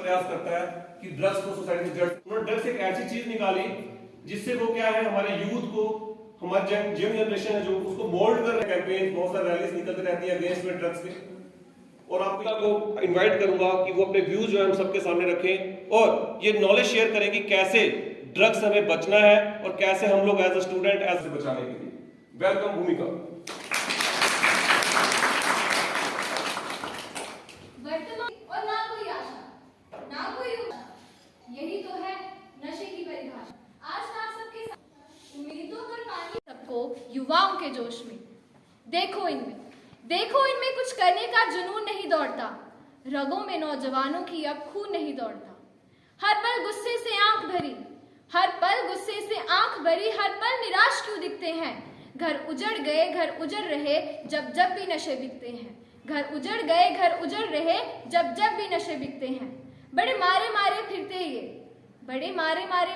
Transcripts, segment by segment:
प्रयास करता है कि ड्रग्स को सोसाइटी में जड़। उन्होंने ड्रग्स एक ऐसी चीज निकाली जिससे वो क्या है, हमारे यूथ को, हमारी यंग जनरेशन है जो, उसको मोल्ड कर रहे हैं। कैंपेन, बहुत सारी रैलीज निकलती रहती है अगेंस्ट में ड्रग्स के। और आपको इनवाइट करूंगा कि वो अपने व्यूज जो है हम सबके सामने रखें और ये नॉलेज शेयर करें कि कैसे ड्रग्स हमें बचना है और कैसे हम लोग एज अ स्टूडेंट एज बचाने के लिए। वेलकम भूमिका। वर्तमान और ना कोई आशा, ना कोई उम्मीद, यही तो है नशे की परिभाषा। आज ना सबके साथ उम्मीदों पर पानी, सबको युवाओं के जोश में देखो इनमें कुछ करने का जुनून नहीं दौड़ता। रगों में नौजवानों की अब खून नहीं दौड़ता। हर पल गुस्से से आंख भरी, हर पल निराश क्यों दिखते हैं। घर उजड़ गए, घर उजड़ रहे, जब भी नशे बिकते हैं। घर उजड़ गए, घर उजड़ रहे, जब भी नशे बिकते हैं। बड़े मारे मारे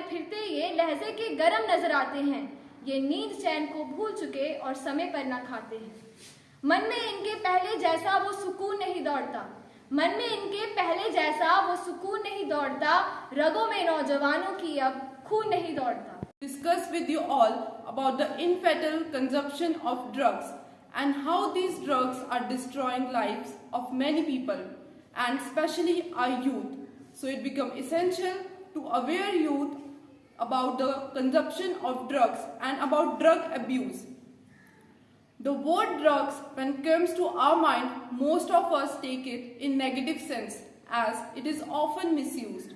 फिरते ये लहजे के गरम नजर आते हैं। ये नींद चैन को भूल चुके और समय पर ना खाते हैं। मन में इनके पहले जैसा वो सुकून नहीं दौड़ता। रगों में नौजवानों की अब खून नहीं दौड़ता। Discuss with you all about the infantile consumption of drugs and how these drugs are destroying lives of many people and especially our youth. So it becomes essential to aware youth about the consumption of drugs and about drug abuse. The word drugs, when it comes to our mind, most of us take it in negative sense as it is often misused.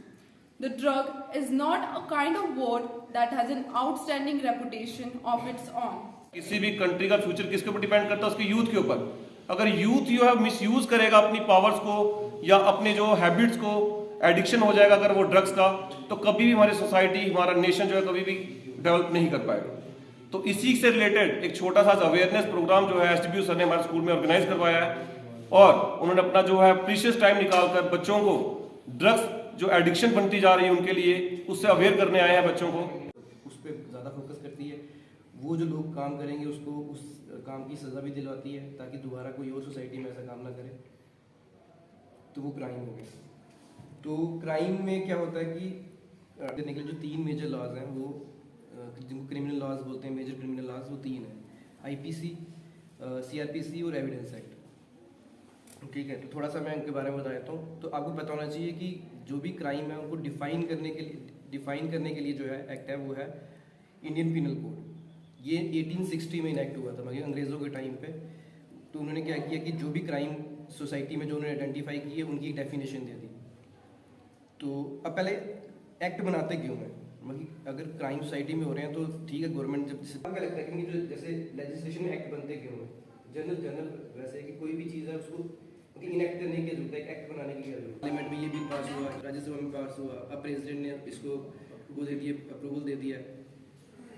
The drug is not a kind of word that has an outstanding reputation of its own. किसी भी country का future किसके ऊपर depend करता है? उसके youth के ऊपर। अगर यूथ जो है मिसयूज करेगा अपनी पावर्स को या अपने जो हैबिट्स को, एडिक्शन हो जाएगा अगर वो ड्रग्स का, तो कभी भी हमारी सोसाइटी, हमारा नेशन जो है कभी भी डेवलप नहीं कर पाएगा। तो इसी से रिलेटेड एक छोटा सा अवेयरनेस प्रोग्राम जो है एसडीपीयू सर ने हमारे स्कूल में ऑर्गेनाइज करवाया है और उन्होंने अपना जो है प्रीशियस टाइम निकालकर बच्चों को ड्रग्स जो एडिक्शन बनती जा रही है उनके लिए उससे अवेयर करने आए हैं बच्चों को। उस पर ज़्यादा फोकस करती है। वो जो लोग काम करेंगे उसको उस काम की सज़ा भी दिलवाती है ताकि दोबारा कोई और सोसाइटी में ऐसा काम ना करे। तो वो क्राइम हो गया। तो क्राइम में क्या होता है कि देने के लिए जो 3 मेजर लॉज हैं, वो जिनको क्रिमिनल लॉज बोलते हैं, मेजर क्रिमिनल लॉज, वो 3 हैं: आईपीसी, सीआरपीसी और एविडेंस एक्ट। ठीक है, तो थोड़ा सा मैं उनके बारे में बता देता हूँ। तो आपको पता होना चाहिए कि जो भी क्राइम है उनको डिफाइन करने के लिए जो है एक्ट है वो है इंडियन पीनल कोड। ये 1860 में इनेक्ट हुआ था, मतलब अंग्रेज़ों के टाइम पे। तो उन्होंने क्या किया कि जो भी क्राइम सोसाइटी में जो उन्होंने आइडेंटिफाई किए उनकी एक डेफिनेशन दे दी। तो अब पहले एक्ट बनाते क्यों हैं? मतलब अगर क्राइम सोसाइटी में हो रहे हैं तो ठीक है, गवर्नमेंट जब क्या लगता है कि जो जैसे लेजिस्लेशन में एक्ट बनते क्यों हैं? जनरल वैसे है कि कोई भी चीज़ है उसको इनेक्ट करने की जरूरत है, एक्ट बनाने की जरूरत है। पार्लियामेंट में ये बिल पास हुआ, राज्यसभा में पास हुआ, अब प्रेसिडेंट ने इसको वो दे दिया, अप्रूवल दे दिया।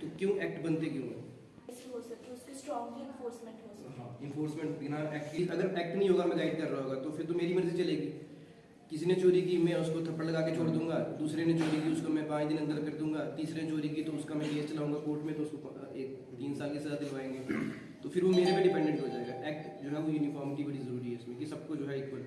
तो क्यों एक्ट बनते क्यों हैं? उसकी स्ट्रांगली एनफोर्समेंट हो सके। हाँ, इन्फोर्समेंट बिना एक्ट, अगर एक्ट नहीं होगा, मैं गाइड कर रहा होगा तो फिर तो मेरी मर्जी चलेगी। किसी ने चोरी की, मैं उसको थप्पड़ लगा के छोड़ दूंगा। दूसरे ने चोरी की, उसको मैं 5 दिन अंदर कर दूंगा। तीसरे ने चोरी की तो उसका मैं केस चलाऊंगा कोर्ट में, तो उसको 3 साल की सजा दिलवाएंगे। तो फिर वो मेरे पे डिपेंडेंट हो जाएगा। एक्ट जो है वो यूनिफॉर्मिटी बड़ी जरूरी है इसमें कि सबको जो है इक्वल